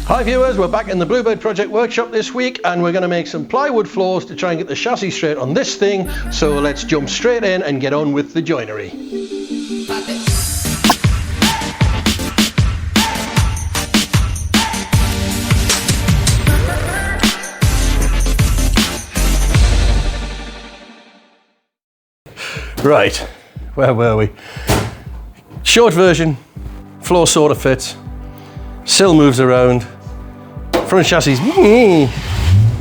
Hi viewers, we're back in the Bluebird Project workshop this week and we're going to make some plywood floors to try and get the chassis straight on this thing. So let's jump straight in and get on with the joinery. Right, where were we? Short version, floor sort of fits, sill moves around, front chassis,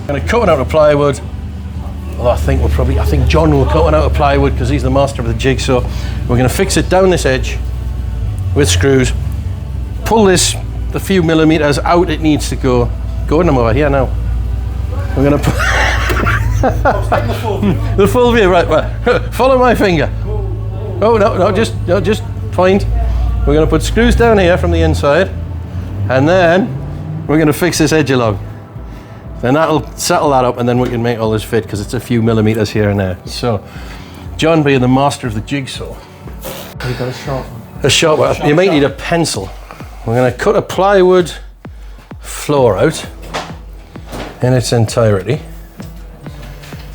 gonna cut it out of plywood. Although I think John will cut it out of plywood because he's the master of the jigsaw. We're gonna fix it down this edge with screws, pull this the few millimeters out it needs to go. Gordon, I'm over here now. We're gonna put the full view, right, follow my finger. Oh, no, just point. We're going to put screws down here from the inside, and then we're going to fix this edge along. Then that'll settle that up, and then we can make all this fit, because it's a few millimeters here and there. So, John being the master of the jigsaw. Have you got a sharp one? A sharp one. You might need a pencil. We're going to cut a plywood floor out in its entirety,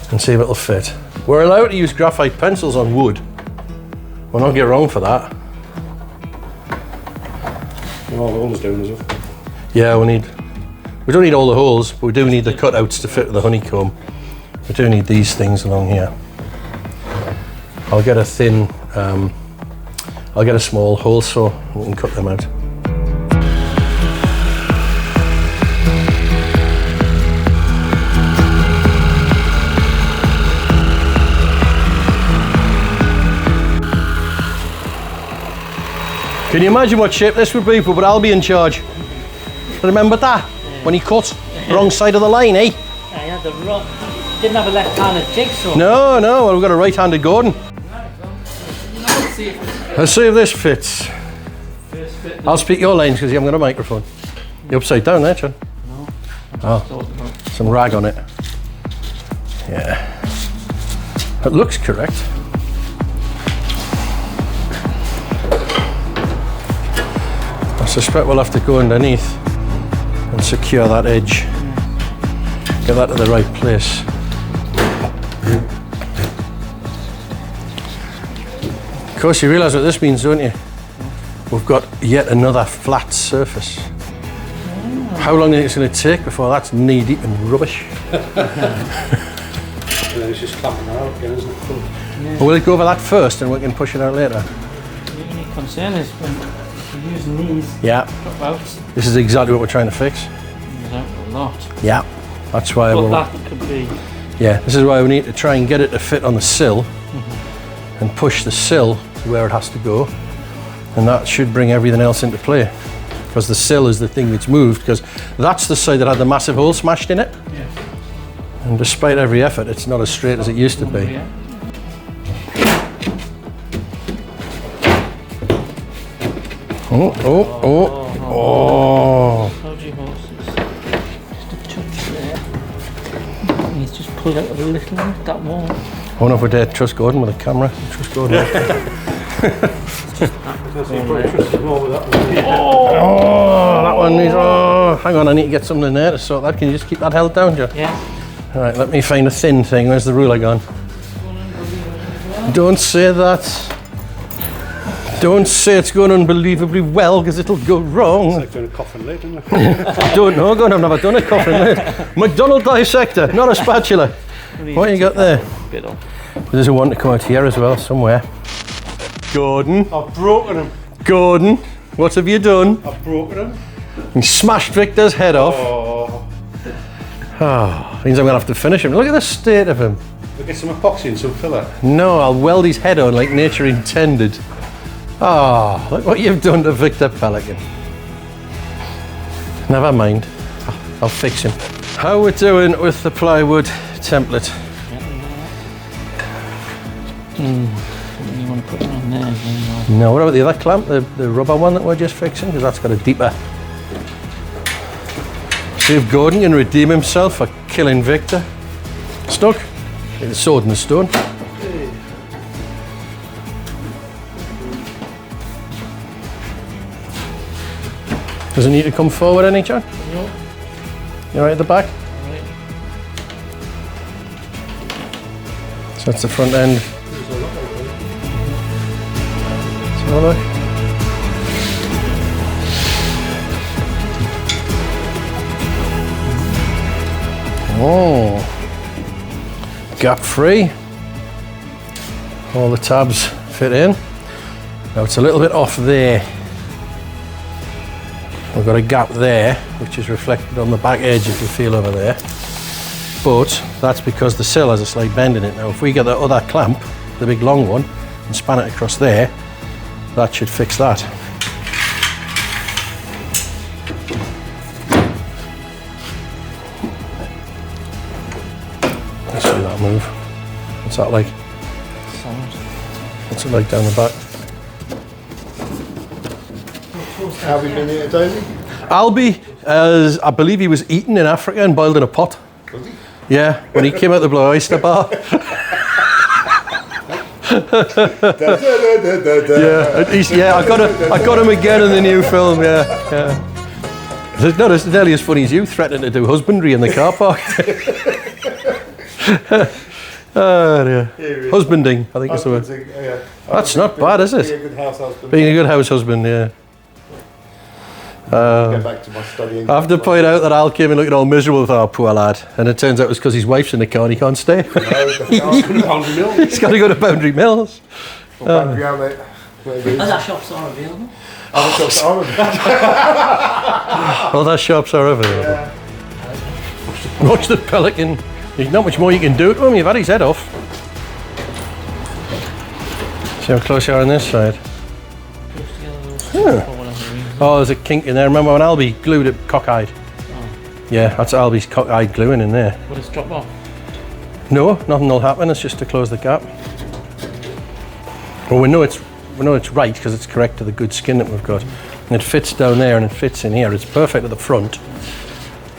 and see if it'll fit. We're allowed to use graphite pencils on wood. We'll not get wrong for that. All the holes down as well. Yeah, we don't need all the holes, but we do need the cutouts to fit the honeycomb. We do need these things along here. I'll get a thin, I'll get a small hole saw and we can cut them out. Can you imagine what shape this would be, but I'll be in charge? Remember that? Yeah. When he cut, wrong side of the line, eh? Yeah, he had the wrong, didn't have a left-handed jigsaw. No, well, we've got a right-handed Gordon. Let's see if this fits. I'll speak your lines because you haven't got a microphone. You're upside down there, John. No. Oh, some rag on it. Yeah. It looks correct. I suspect we'll have to go underneath and secure that edge. Get that to the right place. Of course, you realise what this means, don't you? We've got yet another flat surface. How long is it going to take before that's knee-deep in rubbish? And then it's just clamping that out again, isn't it? Yeah. Well, we'll go over that first and we can push it out later. The only concern is when you're using these dropouts. This is exactly what we're trying to fix. Use out a lot. Yeah, that's why But that could be. Yeah, this is why we need to try and get it to fit on the sill and push the sill to where it has to go, and that should bring everything else into play, because the sill is the thing that's moved, because that's the side that had the massive hole smashed in it. Yeah. And despite every effort, it's not as straight as it used to be. Yeah. Oh. Dodgy horses. Just a touch there. He's just pulled out a little bit, that wall. I wonder if we dare trust Gordon with a camera. Trust Gordon. Oh, that one needs. Oh, hang on, I need to get something in there to sort that. Can you just keep that held down, Joe? Yeah. All right, let me find a thin thing. Where's the ruler gone? Don't say that. Don't say it's going unbelievably well, because it'll go wrong. It's like doing a coffin lid, isn't it? I don't know, Gordon, I've never done a coffin lid. McDonald dissector, not a spatula. What you got there? Bit off. There's a one to come out here as well, somewhere. Gordon. I've broken him. Gordon, what have you done? I've broken him. You smashed Victor's head off. Oh, means I'm going to have to finish him. Look at the state of him. We'll get some epoxy and some filler. No, I'll weld his head on like nature intended. Oh, look what you've done to Victor Pelican. Never mind, I'll fix him. How we're doing with the plywood template? You want to put it on there? No, what about the other clamp, the rubber one that we're just fixing? Because that's got a deeper. See if Gordon can redeem himself for killing Victor. Stuck? Like the sword and the stone. Does it need to come forward any, John? No. You right at the back? Right. So that's the front end. Let's have a look. Oh, gap free. All the tabs fit in. Now it's a little bit off there. We've got a gap there, which is reflected on the back edge if you feel over there. But that's because the sill has a slight bend in it. Now if we get the other clamp, the big long one, and span it across there, that should fix that. Let's see that move. What's that like? Sound. What's it like down the back? How have you been here, Daisy? Albie, I believe he was eaten in Africa and boiled in a pot. Was he? Yeah, when he came out the Blue Oyster Bar. Yeah, I got him again in the new film. Yeah. It's not as nearly as funny as you threatening to do husbandry in the car park. Oh dear. Husbanding, I think is the word. Yeah. That's not bad, is Being a it? good house husband. Being a good house husband, yeah. Get back to my studying. I have to point out that Al came in looking all miserable with our poor lad, and it turns out it was because his wife's in the car and he can't stay. He's got to go to Boundary Mills. Boundary Outlet. Other shops are available. Other shops are available. Other shops are available. Yeah. Watch the pelican. There's not much more you can do to him. You've had his head off. See how close you are on this side. Close together those Yeah. for whatever reason. Oh, there's a kink in there. Remember when Albie glued it cockeyed? Oh. Yeah, that's Albie's cockeyed gluing in there. But it's dropped off. No, nothing will happen. It's just to close the gap. Well, we know it's right because it's correct to the good skin that we've got. And it fits down there and it fits in here. It's perfect at the front.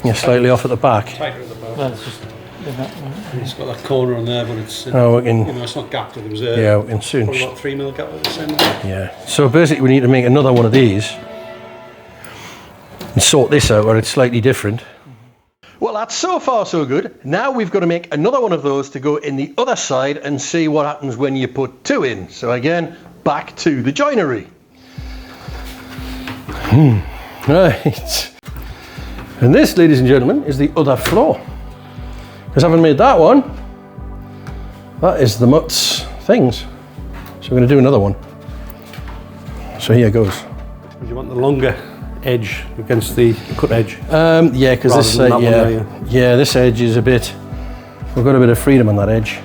You're slightly off at the back. Tighter at the back. Well, it's just in that one. It's got that corner on there, but it's Oh, we can. you know, it's not gapped. There was a Yeah, we can soon. probably about 3mm gap at the centre. Yeah. So basically, we need to make another one of these and sort this out where it's slightly different. Well, that's so far so good. Now we've got to make another one of those to go in the other side and see what happens when you put two in. So again, back to the joinery. Right. And this, ladies and gentlemen, is the other floor. Because having made that one, that is the Mutt's things. So we're going to do another one. So here goes. Would you want the longer edge against the cut edge? Yeah, because this Rather than that one there, yeah, this edge is a bit. We've got a bit of freedom on that edge.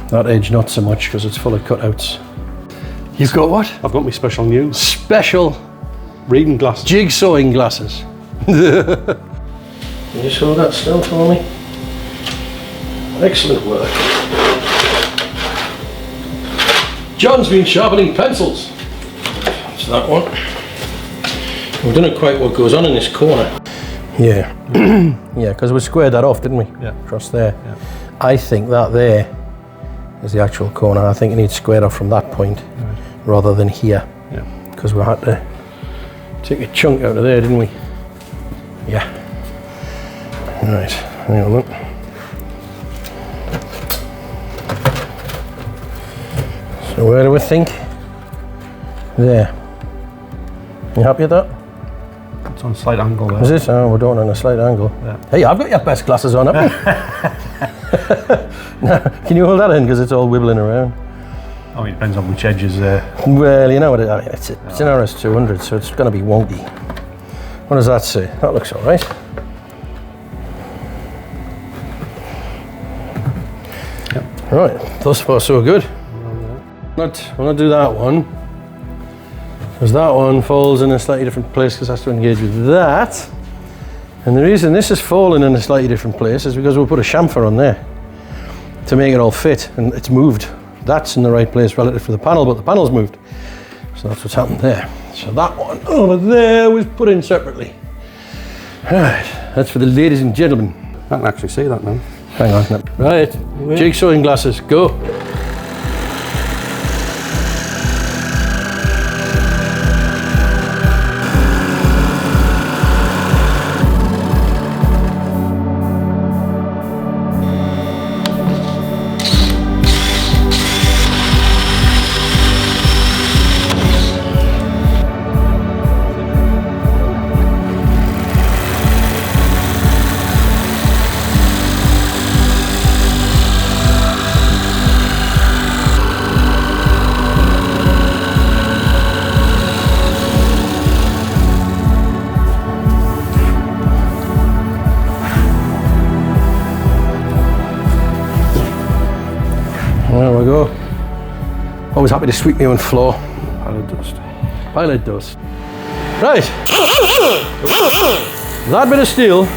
That edge not so much because it's full of cutouts. You've got what? I've got my special new Special reading glasses. jigsawing glasses. Can you just hold that still for me? Excellent work. John's been sharpening pencils. That's that one. We don't know quite what goes on in this corner. Yeah. Yeah, because we squared that off, didn't we? Yeah. Across there. Yeah. I think that there is the actual corner. I think it needs squared off from that point rather than here. Yeah. Because we had to take a chunk out of there, didn't we? Yeah. Right, hang on a look. So where do we think? There. You happy with that? It's on a slight angle there. Is it? Oh, we're doing it on a slight angle. Yeah. Hey, I've got your best glasses on, haven't you? Now, can you hold that in? Because it's all wibbling around. Oh, it depends on which edge is there. Well, you know what I mean, it's an RS200, so it's going to be wonky. What does that say? That looks all right. Yep. Right, thus far so good. We'll not do that one, because that one falls in a slightly different place because it has to engage with that. And the reason this is falling in a slightly different place is because we'll put a chamfer on there to make it all fit, and it's moved. That's in the right place relative to the panel, but the panel's moved. So that's what's happened there. So that one over there was put in separately. Right, that's for the ladies and gentlemen. I can actually see that now. Hang on. Right, jigsawing glasses, go. There we go. Always happy to sweep my own floor. Pile of dust. Pile of dust. Right. That bit of steel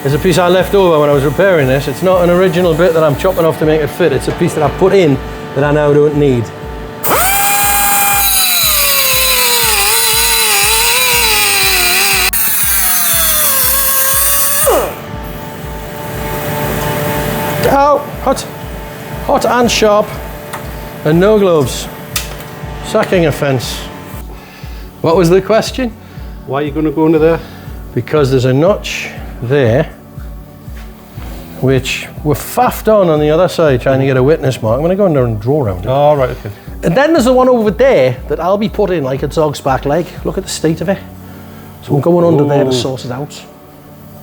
is a piece I left over when I was repairing this. It's not an original bit that I'm chopping off to make it fit. It's a piece that I put in that I now don't need. Ow! Hot. Hot and sharp. And no gloves. Sacking a fence. What was the question? Why are you going to go under there? Because there's a notch there which we're faffed on the other side trying to get a witness mark. I'm going to go in there and draw around it. Oh, right, okay. And then there's the one over there that I'll be putting like a dog's back leg. Look at the state of it. So I'm going under there to sort it out.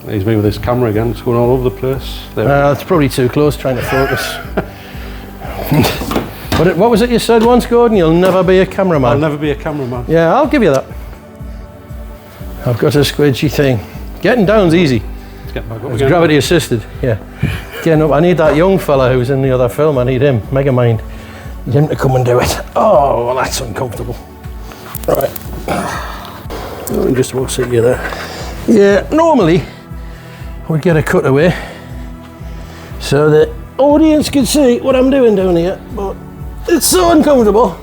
He's me with his camera again. It's going all over the place. There. It's probably too close trying to focus. But what was it you said once, Gordon? You'll never be a cameraman. I'll never be a cameraman. Yeah, I'll give you that. I've got a squidgy thing. Getting down's easy. Let's get back up It's again. gravity assisted, yeah. Getting up, I need that young fella who's in the other film, I need him, Megamind. Need him to come and do it. Oh, well, that's uncomfortable. Right. Oh, and just about sit you there. Yeah, normally we'd get a cutaway so the audience could see what I'm doing down here, but it's so uncomfortable.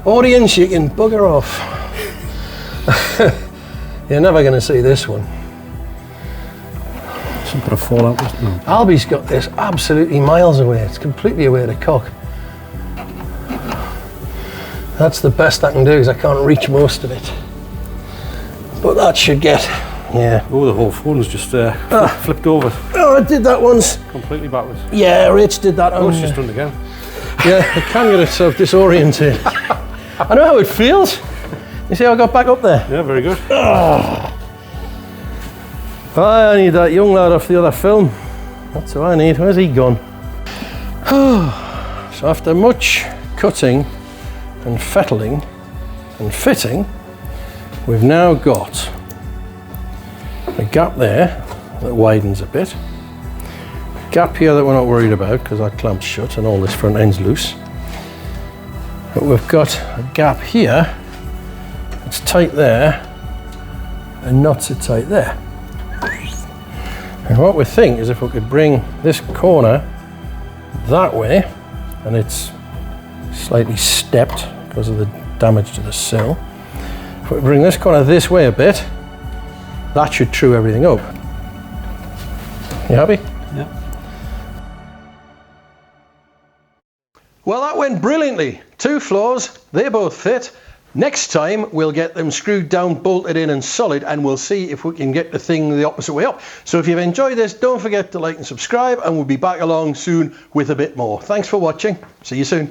Audience, you can bugger off. You're never going to see this one. Some bit of fallout. No. Albie's got this absolutely miles away. It's completely away to cock. That's the best I can do because I can't reach most of it. But that should get, yeah. Oh, the whole phone's just flipped over. Oh, I did that once. Completely backwards. Yeah, Rich did that. Oh, it's just done again. Yeah, it can get itself disoriented. I know how it feels. You see how I got back up there? Yeah, very good. I need that young lad off the other film. That's what I need. Where's he gone? So after much cutting and fettling and fitting, we've now got a gap there that widens a bit. A gap here that we're not worried about because that clamp's shut and all this front end's loose. But we've got a gap here. It's tight there and not so tight there. And what we think is if we could bring this corner that way, and it's slightly stepped because of the damage to the sill. If we bring this corner this way a bit, that should true everything up. You happy? Yeah. Well, that went brilliantly. 2 floors, they both fit. Next time we'll get them screwed down, bolted in and solid, and we'll see if we can get the thing the opposite way up. So if you've enjoyed this, don't forget to like and subscribe, and we'll be back along soon with a bit more. Thanks for watching. See you soon.